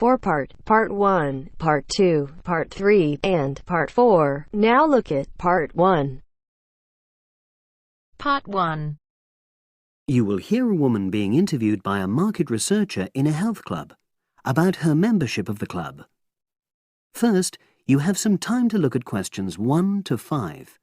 4-part, Part 1, Part 2, Part 3, and Part 4. Now look at Part 1. Part 1. You will hear a woman being interviewed by a market researcher in a health club about her membership of the club. First, you have some time to look at questions 1 to 5.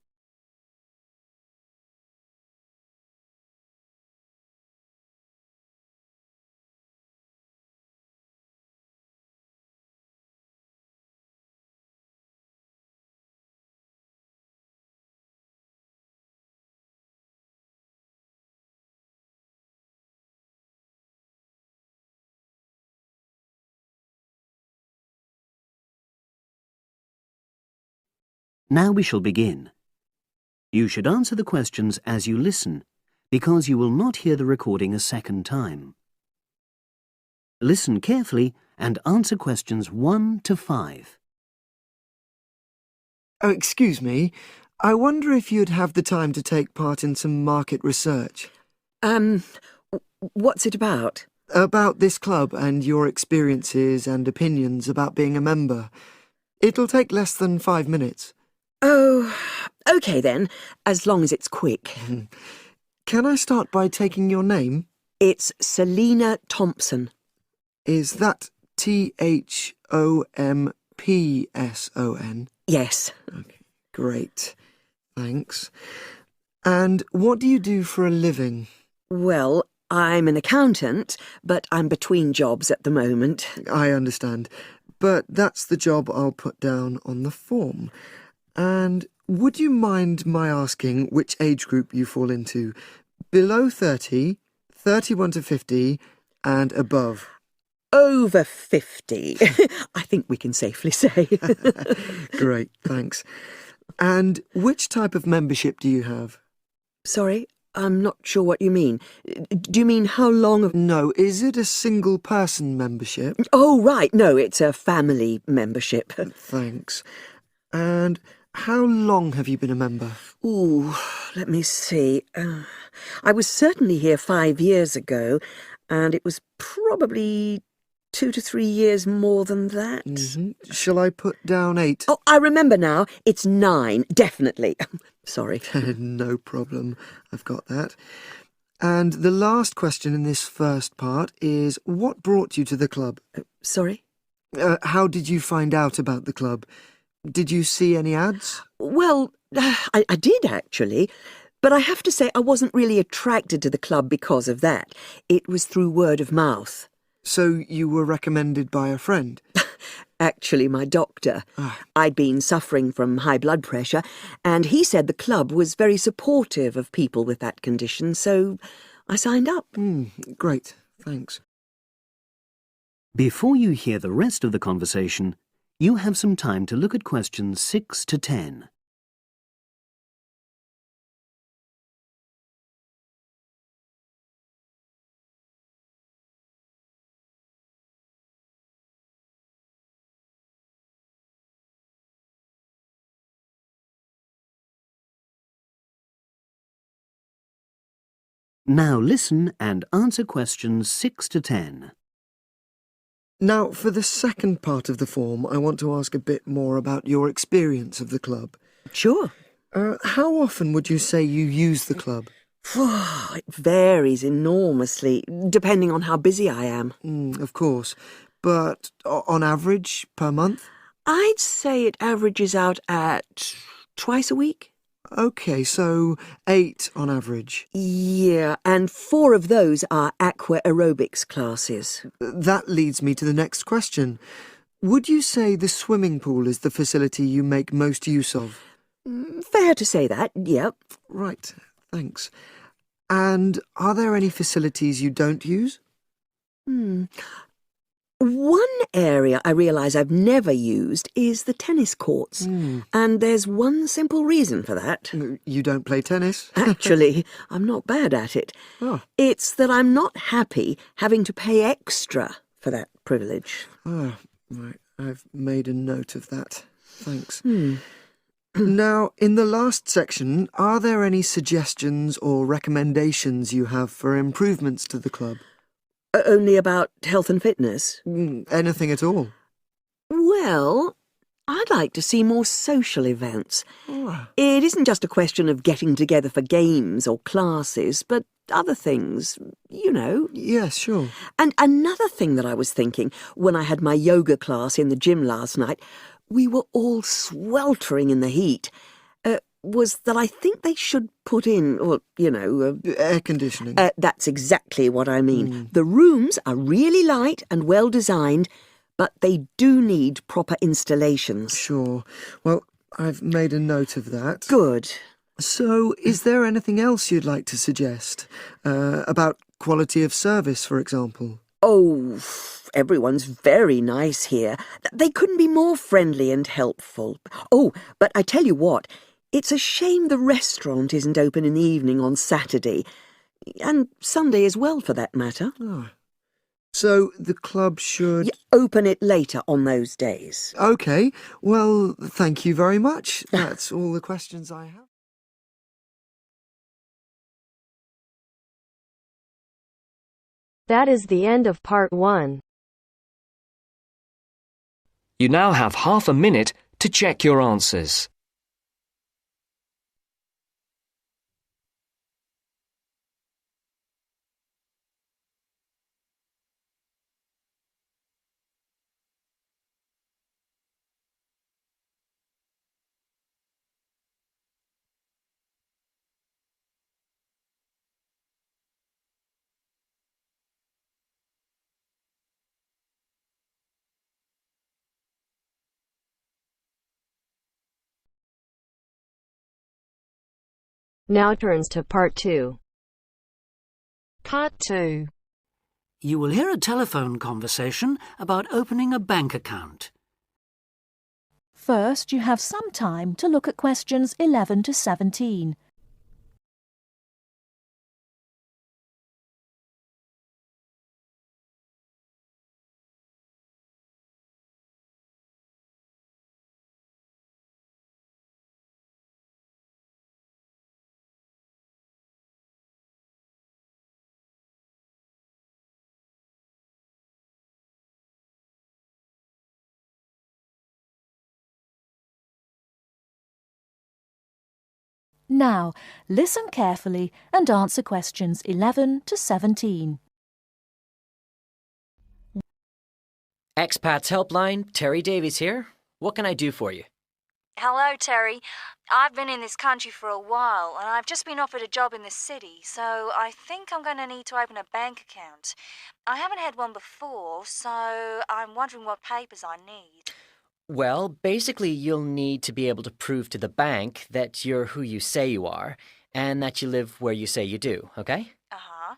Now we shall begin. You should answer the questions as you listen, because you will not hear the recording a second time. Listen carefully and answer questions 1 to 5. Oh, excuse me. I wonder if you'd have the time to take part in some market research. What's it about? About this club and your experiences and opinions about being a member. It'll take less than 5 minutes. Oh, OK then, as long as it's quick. Can I start by taking your name? It's Selina Thompson. Is that Thompson? Yes. Okay, great. Thanks. And what do you do for a living? Well, I'm an accountant, but I'm between jobs at the moment. I understand. But that's the job I'll put down on the form. And would you mind my asking which age group you fall into? Below 30, 31 to 50, and above? Over 50, I think we can safely say. Great, thanks. And which type of membership do you have? Sorry, I'm not sure what you mean. Do you mean how long of... No, is it a single-person membership? Oh, right, no, it's a family membership. Thanks. And how long have you been a member? Ooh, let me see. I was certainly here 5 years ago, and it was probably 2 to 3 years more than that. Shall I put down 8? Oh, I remember now. It's 9, definitely. Sorry. No problem. I've got that. And the last question in this first part is, what brought you to the club? Sorry? How did you find out about the club? Did you see any ads? Well, I did actually, but I have to say I wasn't really attracted to the club because of that. It was through word of mouth. So you were recommended by a friend? Actually, my doctor. I'd been suffering from high blood pressure, and he said the club was very supportive of people with that condition, so I signed up. Great, thanks. Before you hear the rest of the conversation, you have some time to look at questions 6 to 10. Now listen and answer questions 6 to 10. Now, for the second part of the form, I want to ask a bit more about your experience of the club. Sure. How often would you say you use the club? It varies enormously, depending on how busy I am. Of course. But on average, per month? I'd say it averages out at twice a week. OK, so 8 on average. Yeah, and 4 of those are aqua aerobics classes. That leads me to the next question. Would you say the swimming pool is the facility you make most use of? Fair to say that, yep. Right, thanks. And are there any facilities you don't use? One area I realise I've never used is the tennis courts. And there's one simple reason for that. You don't play tennis? Actually, I'm not bad at it. Oh. It's that I'm not happy having to pay extra for that privilege. Right. I've made a note of that. Thanks. Now, in the last section, are there any suggestions or recommendations you have for improvements to the club? Only about health and fitness? Anything at all? Well, I'd like to see more social events. Ah. It isn't just a question of getting together for games or classes, but other things, you know. Yes, sure. And another thing that I was thinking, when I had my yoga class in the gym last night, we were all sweltering in the heat, was that I think they should put in, well, you know... Air conditioning. That's exactly what I mean. The rooms are really light and well designed, but they do need proper installations. Sure. Well, I've made a note of that. Good. So, is there anything else you'd like to suggest? About quality of service, for example? Oh, everyone's very nice here. They couldn't be more friendly and helpful. Oh, but I tell you what, it's a shame the restaurant isn't open in the evening on Saturday, and Sunday as well, for that matter. Oh. So, the club should... Open it later on those days. OK. Well, thank you very much. That's all the questions I have. That is the end of part 1. You now have half a minute to check your answers. Now turns to part 2. Part 2. You will hear a telephone conversation about opening a bank account. First, you have some time to look at questions 11 to 17. Now, listen carefully and answer questions 11 to 17. Expats Helpline, Terry Davies here. What can I do for you? Hello, Terry. I've been in this country for a while, and I've just been offered a job in the city, so I think I'm going to need to open a bank account. I haven't had one before, so I'm wondering what papers I need. Well, basically you'll need to be able to prove to the bank that you're who you say you are and that you live where you say you do, okay? Uh-huh.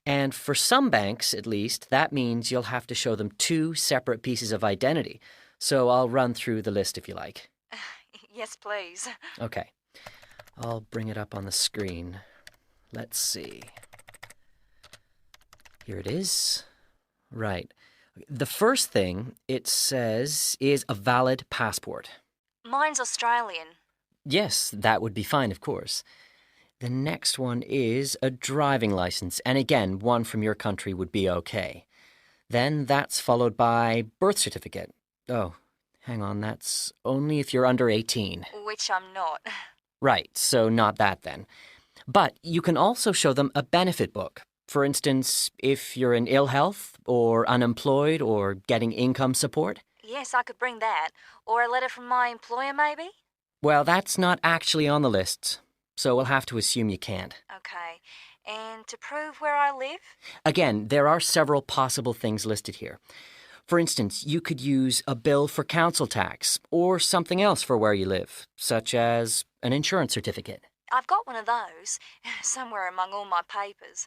And for some banks, at least, that means you'll have to show them 2 separate pieces of identity. So I'll run through the list if you like. Yes, please. Okay. I'll bring it up on the screen. Let's see. Here it is. Right. The first thing it says is a valid passport. Mine's Australian. Yes, that would be fine, of course. The next one is a driving license, and again, one from your country would be okay. Then that's followed by birth certificate. Oh, hang on, that's only if you're under 18. Which I'm not. Right, so not that then. But you can also show them a benefit book. For instance, if you're in ill health or unemployed or getting income support. Yes, I could bring that. Or a letter from my employer, maybe? Well, that's not actually on the list, so we'll have to assume you can't. Okay. And to prove where I live? Again, there are several possible things listed here. For instance, you could use a bill for council tax or something else for where you live, such as an insurance certificate. I've got one of those, somewhere among all my papers.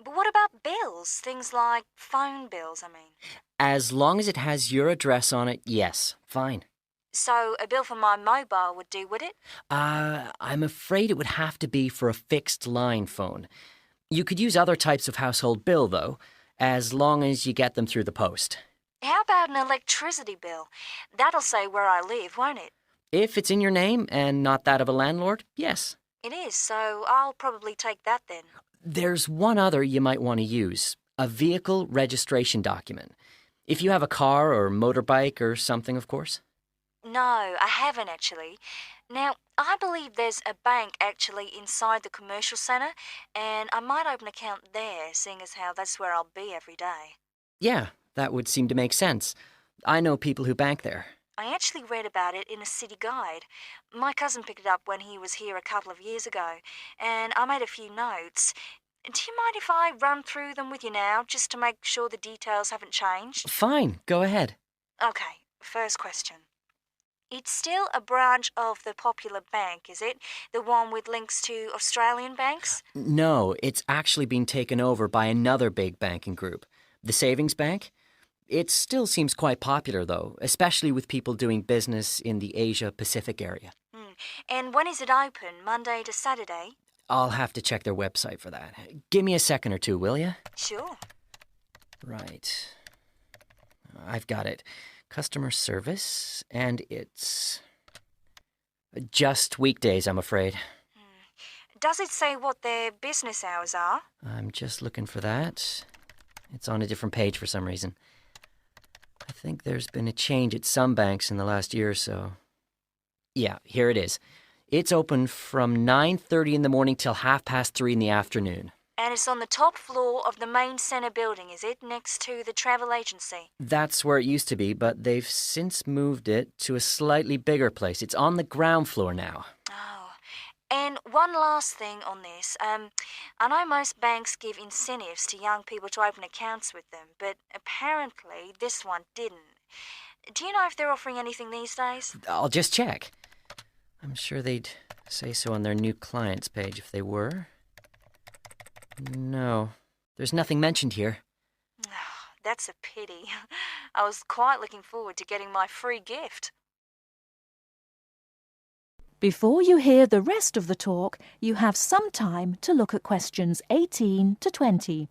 But what about bills? Things like phone bills, I mean. As long as it has your address on it, yes, fine. So a bill for my mobile would do, would it? I'm afraid it would have to be for a fixed line phone. You could use other types of household bill, though, as long as you get them through the post. How about an electricity bill? That'll say where I live, won't it? If it's in your name and not that of a landlord, yes. It is, so I'll probably take that then. There's one other you might want to use, A vehicle registration document. If you have a car or motorbike or something, of course. No, I haven't actually. Now, I believe there's a bank actually inside the commercial centre, and I might open an account there, seeing as how that's where I'll be every day. Yeah, that would seem to make sense. I know people who bank there. I actually read about it in a city guide. My cousin picked it up when he was here a couple of years ago, and I made a few notes. Do you mind if I run through them with you now, just to make sure the details haven't changed? Fine, go ahead. Okay, first question. It's still a branch of the Popular Bank, is it? The one with links to Australian banks? No, it's actually been taken over by another big banking group, the Savings Bank. It still seems quite popular, though, especially with people doing business in the Asia-Pacific area. And when is it open? Monday to Saturday? I'll have to check their website for that. Give me a second or two, will you? Sure. Right. I've got it. Customer service, and it's just weekdays, I'm afraid. Does it say what their business hours are? I'm just looking for that. It's on a different page for some reason. I think there's been a change at some banks in the last year or so. Yeah, here it is. It's open from 9:30 in the morning till 3:30 in the afternoon. And it's on the top floor of the main centre building, is it? Next to the travel agency? That's where it used to be, but they've since moved it to a slightly bigger place. It's on the ground floor now. Oh. And one last thing on this. I know most banks give incentives to young people to open accounts with them, but apparently this one didn't. Do you know if they're offering anything these days? I'll just check. I'm sure they'd say so on their new clients page if they were. No, there's nothing mentioned here. That's a pity. I was quite looking forward to getting my free gift. Before you hear the rest of the talk, you have some time to look at questions 18 to 20.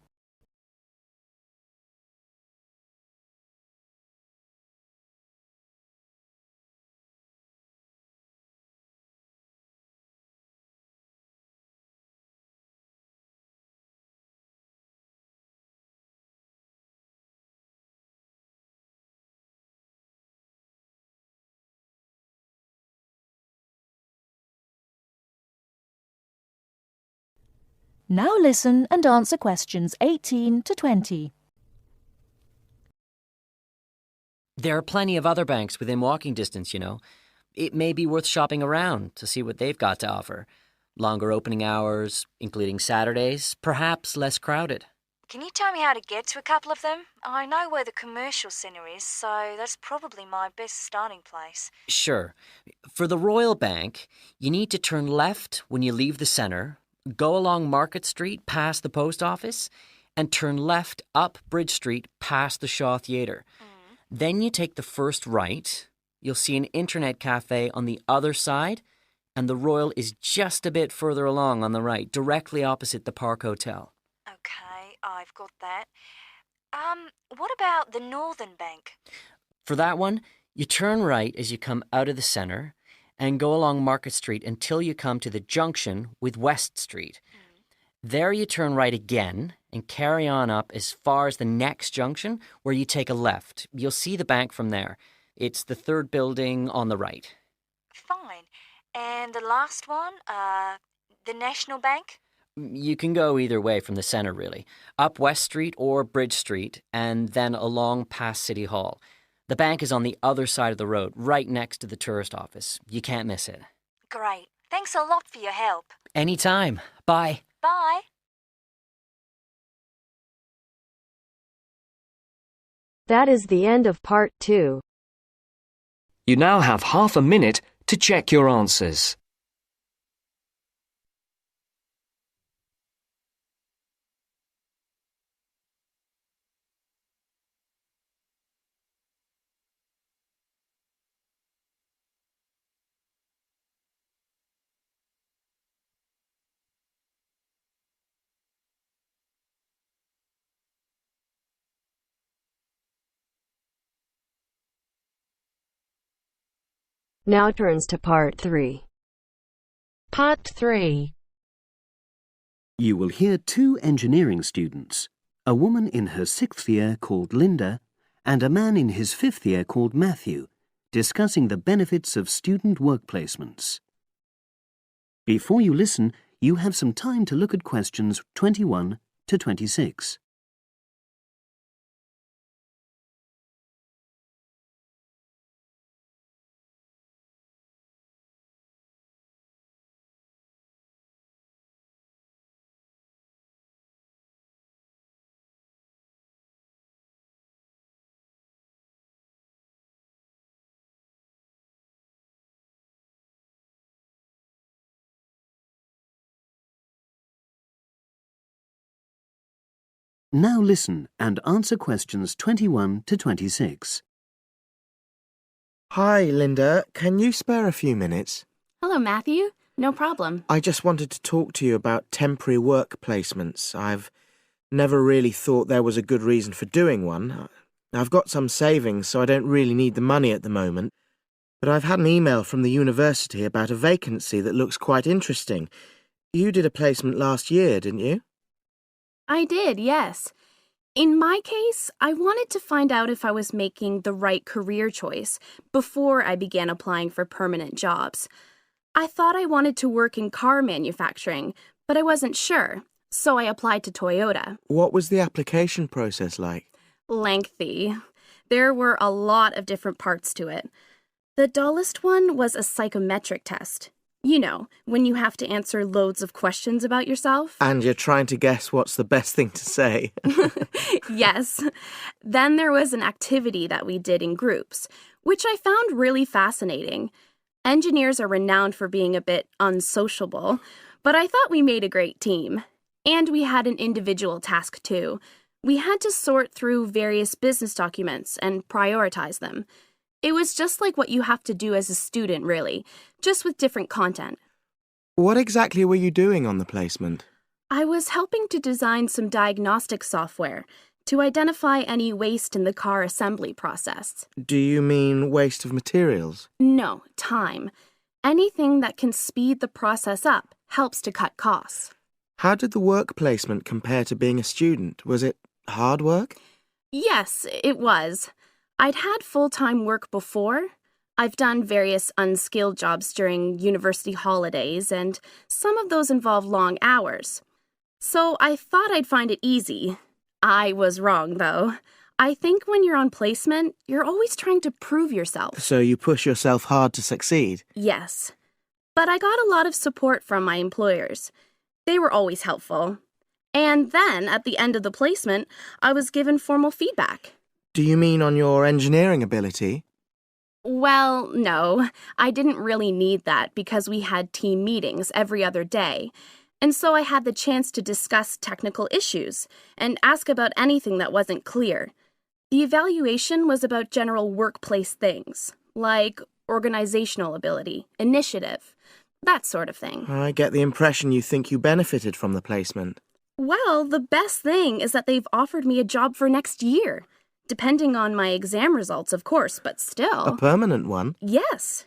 Now listen and answer questions 18 to 20. There are plenty of other banks within walking distance, you know. It may be worth shopping around to see what they've got to offer. Longer opening hours, including Saturdays, perhaps less crowded. Can you tell me how to get to a couple of them? I know where the commercial centre is, so that's probably my best starting place. Sure. For the Royal Bank, you need to turn left when you leave the centre, go along Market Street past the post office, and turn left up Bridge Street past the Shaw Theatre. Then you take the first right. You'll see an internet cafe on the other side, and the Royal is just a bit further along on the right, directly opposite the Park Hotel. Okay, I've got that. What about the Northern Bank? For that one, you turn right as you come out of the centre and go along Market Street until you come to the junction with West Street. There you turn right again and carry on up as far as the next junction where you take a left. You'll see the bank from there. It's the third building on the right. Fine. And the last one, the National Bank? You can go either way from the centre, really. Up West Street or Bridge Street and then along past City Hall. The bank is on the other side of the road, right next to the tourist office. You can't miss it. Great. Thanks a lot for your help. Anytime. Bye. Bye. That is the end of part 2. You now have half a minute to check your answers. Now turns to part 3. Part 3. You will hear two engineering students. a woman in her 6th year called Linda and a man in his 5th year called Matthew discussing the benefits of student work placements. Before you listen, you have some time to look at questions 21 to 26. Now listen and answer questions 21 to 26. Hi, Linda. Can you spare a few minutes? Hello, Matthew. No problem. I just wanted to talk to you about temporary work placements. I've never really thought there was a good reason for doing one. I've got some savings, so I don't really need the money at the moment. But I've had an email from the university about a vacancy that looks quite interesting. You did a placement last year, didn't you? I did, yes. In my case, I wanted to find out if I was making the right career choice before I began applying for permanent jobs. I thought I wanted to work in car manufacturing, but I wasn't sure, so I applied to Toyota. What was the application process like? Lengthy. There were a lot of different parts to it. The dullest one was a psychometric test. You know, when you have to answer loads of questions about yourself. And you're trying to guess what's the best thing to say. Yes. Then there was an activity that we did in groups, which I found really fascinating. Engineers are renowned for being a bit unsociable, but I thought we made a great team. And we had an individual task too. We had to sort through various business documents and prioritize them. It was just like what you have to do as a student, really, just with different content. What exactly were you doing on the placement? I was helping to design some diagnostic software to identify any waste in the car assembly process. Do you mean waste of materials? No, time. Anything that can speed the process up helps to cut costs. How did the work placement compare to being a student? Was it hard work? Yes, it was. I'd had full-time work before. I've done various unskilled jobs during university holidays, and some of those involve long hours. So I thought I'd find it easy. I was wrong, though. I think when you're on placement, you're always trying to prove yourself. So you push yourself hard to succeed? Yes. But I got a lot of support from my employers. They were always helpful. And then, at the end of the placement, I was given formal feedback. Do you mean on your engineering ability? Well, no. I didn't really need that because we had team meetings every other day. And so I had the chance to discuss technical issues and ask about anything that wasn't clear. The evaluation was about general workplace things, like organizational ability, initiative, that sort of thing. I get the impression you think you benefited from the placement. Well, the best thing is that they've offered me a job for next year. Depending on my exam results, of course, but still. A permanent one? Yes.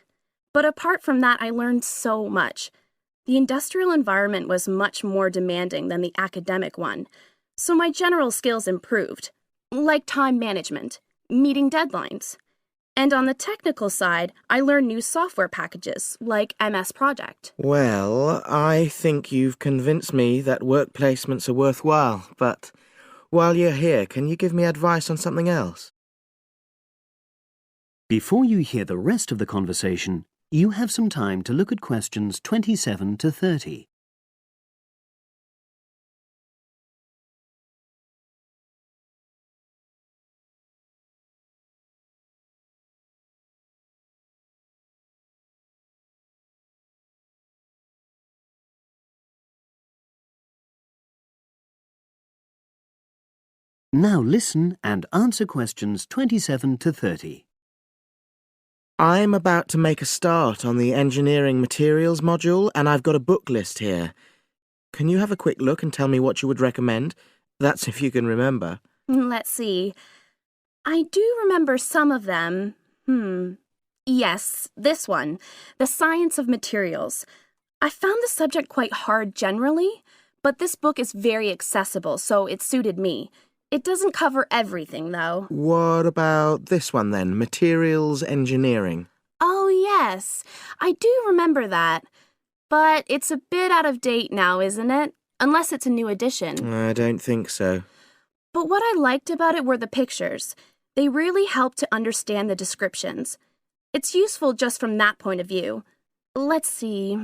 But apart from that, I learned so much. The industrial environment was much more demanding than the academic one, so my general skills improved, like time management, meeting deadlines. And on the technical side, I learned new software packages, like MS Project. Well, I think you've convinced me that work placements are worthwhile, but while you're here, can you give me advice on something else? Before you hear the rest of the conversation, you have some time to look at questions 27 to 30. Now listen and answer questions 27 to 30. I'm about to make a start on the engineering materials module, and I've got a book list here. Can you have a quick look and tell me what you would recommend? That's if you can remember. Let's see. I do remember some of them. Yes, this one, The Science of Materials. I found the subject quite hard generally, but this book is very accessible, so it suited me. It doesn't cover everything, though. What about this one then? Materials engineering. Oh, yes. I do remember that. But it's a bit out of date now, isn't it? Unless it's a new edition. I don't think so. But what I liked about it were the pictures. They really helped to understand the descriptions. It's useful just from that point of view. Let's see,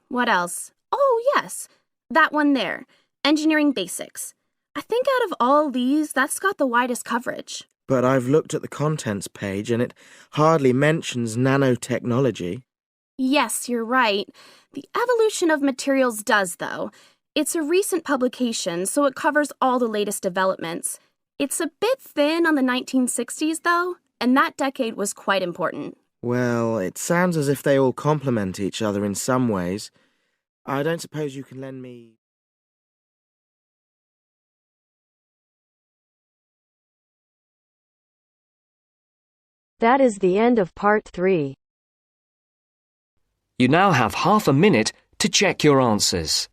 what else? Oh, yes, that one there, Engineering Basics. I think out of all these, that's got the widest coverage. But I've looked at the contents page and it hardly mentions nanotechnology. Yes, you're right. The evolution of materials does, though. It's a recent publication, so it covers all the latest developments. It's a bit thin on the 1960s, though, and that decade was quite important. Well, it sounds as if they all complement each other in some ways. I don't suppose you can lend me... That is the end of part 3. You now have half a minute to check your answers.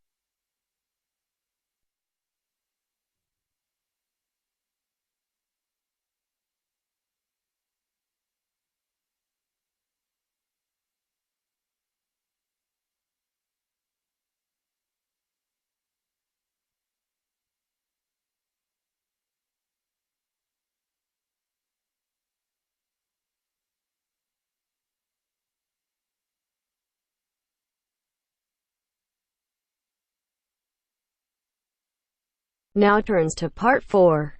Now turns to part 4.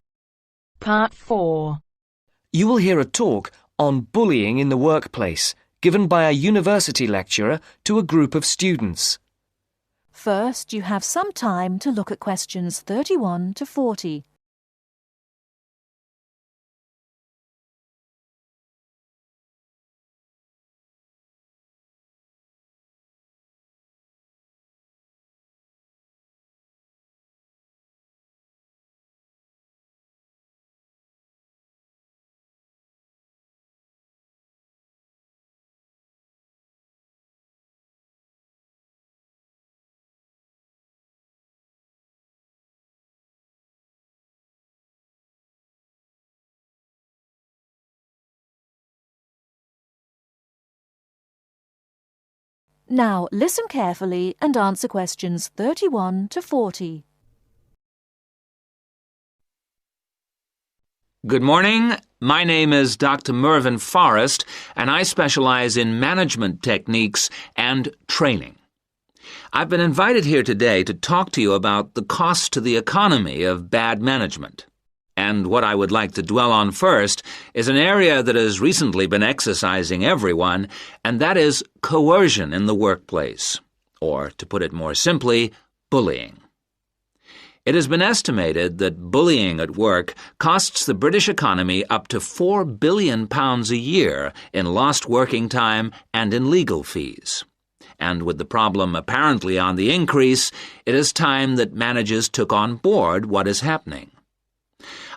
Part 4. You will hear a talk on bullying in the workplace given by a university lecturer to a group of students. First, you have some time to look at questions 31 to 40. Now listen carefully and answer questions 31 to 40. Good morning. My name is Dr. Mervyn Forrest, and I specialize in management techniques and training. I've been invited here today to talk to you about the cost to the economy of bad management. And what I would like to dwell on first is an area that has recently been exercising everyone, and that is coercion in the workplace, or, to put it more simply, bullying. It has been estimated that bullying at work costs the British economy up to £4 billion a year in lost working time and in legal fees. And with the problem apparently on the increase, it is time that managers took on board what is happening.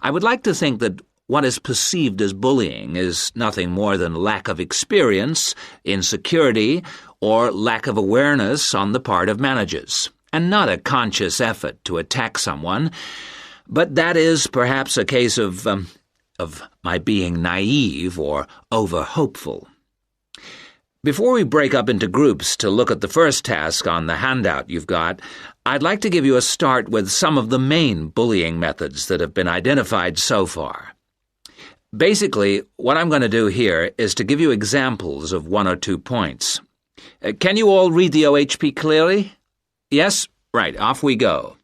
I would like to think that what is perceived as bullying is nothing more than lack of experience, insecurity, or lack of awareness on the part of managers, and not a conscious effort to attack someone. But that is perhaps a case of my being naive or over-hopeful. Before we break up into groups to look at the first task on the handout you've got, I'd like to give you a start with some of the main bullying methods that have been identified so far. Basically, what I'm going to do here is to give you examples of 1 or 2 points. Can you all read the OHP clearly? Yes? Right, off we go.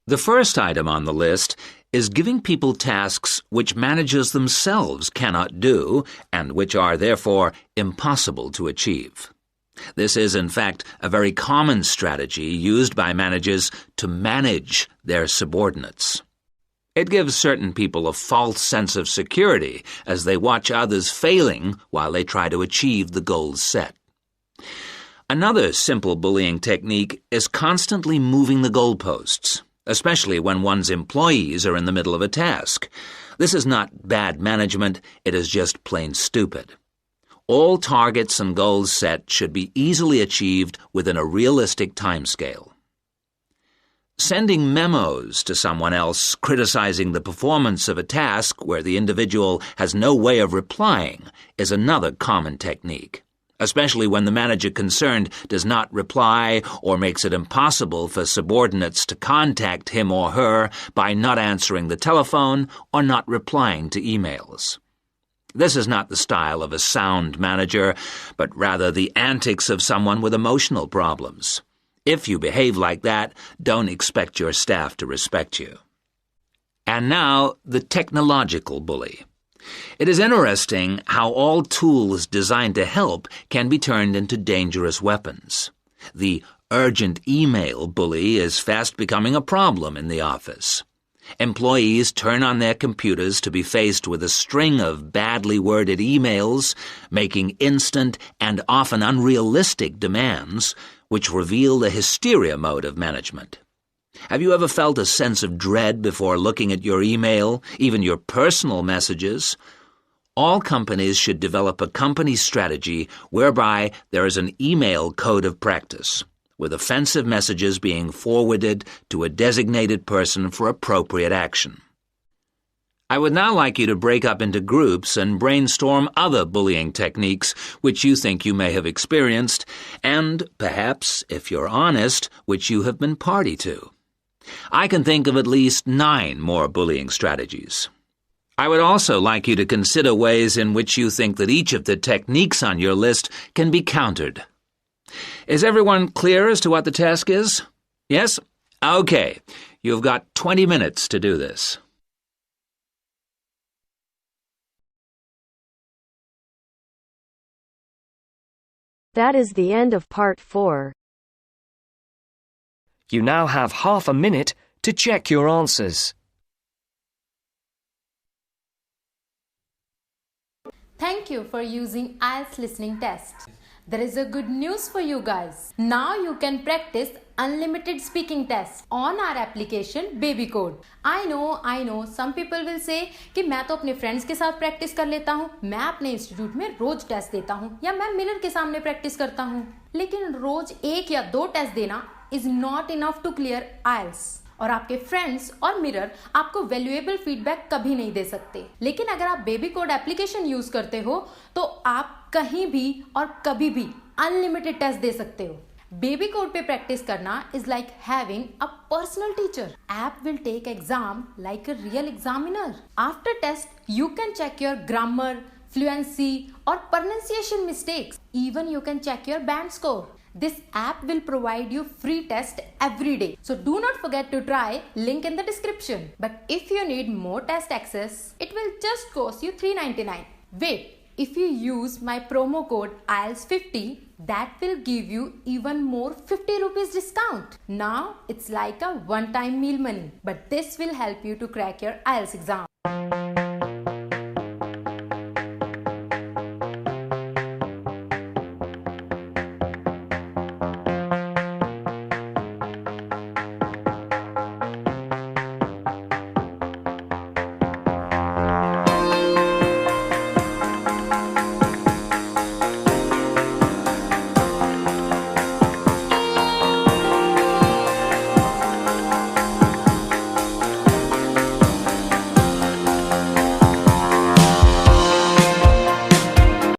The first item on the list is giving people tasks which managers themselves cannot do and which are therefore impossible to achieve. This is, in fact, a very common strategy used by managers to manage their subordinates. It gives certain people a false sense of security as they watch others failing while they try to achieve the goals set. Another simple bullying technique is constantly moving the goalposts, especially when one's employees are in the middle of a task. This is not bad management, it is just plain stupid. All targets and goals set should be easily achieved within a realistic timescale. Sending memos to someone else criticizing the performance of a task where the individual has no way of replying is another common technique, especially when the manager concerned does not reply or makes it impossible for subordinates to contact him or her by not answering the telephone or not replying to emails. This is not the style of a sound manager, but rather the antics of someone with emotional problems. If you behave like that, don't expect your staff to respect you. And now, the technological bully. It is interesting how all tools designed to help can be turned into dangerous weapons. The urgent email bully is fast becoming a problem in the office. Employees turn on their computers to be faced with a string of badly worded emails, making instant and often unrealistic demands, which reveal the hysteria mode of management. Have you ever felt a sense of dread before looking at your email, even your personal messages? All companies should develop a company strategy whereby there is an email code of practice, with offensive messages being forwarded to a designated person for appropriate action. I would now like you to break up into groups and brainstorm other bullying techniques which you think you may have experienced, and perhaps, if you're honest, which you have been party to. I can think of at least 9 more bullying strategies. I would also like you to consider ways in which you think that each of the techniques on your list can be countered. Is everyone clear as to what the task is? Yes? Okay. You've got 20 minutes to do this. That is the end of part 4. You now have half a minute to check your answers. Thank you for using IELTS listening test. There is a good news for you guys. Now you can practice unlimited speaking tests on our application Baby Code. I know some people will say कि मैं तो अपने friends के साथ practice कर लेता हूँ, मैं अपने इंस्टीट्यूट में रोज टेस्ट देता हूँ या मैं मिरर के सामने प्रैक्टिस करता हूँ. लेकिन रोज 1 या 2 टेस्ट देना is not enough to clear IELTS. और आपके फ्रेंड्स और मिरर आपको वैल्यूएबल फीडबैक कभी नहीं दे सकते. लेकिन अगर आप बेबी कोड एप्लीकेशन यूज करते हो तो आप कहीं भी और कभी भी अनलिमिटेड टेस्ट दे सकते हो. बेबी कोड पे प्रैक्टिस करना is like having a personal teacher. App will take exam like a real examiner. After test you can check your grammar, fluency or pronunciation mistakes. Even you can check your band score. This app will provide you free test every day. So do not forget to try, link in the description. But if you need more test access, it will just cost you $3.99. Wait, if you use my promo code IELTS50, that will give you even more 50 rupees discount. Now it's like a one-time meal money. But this will help you to crack your IELTS exam.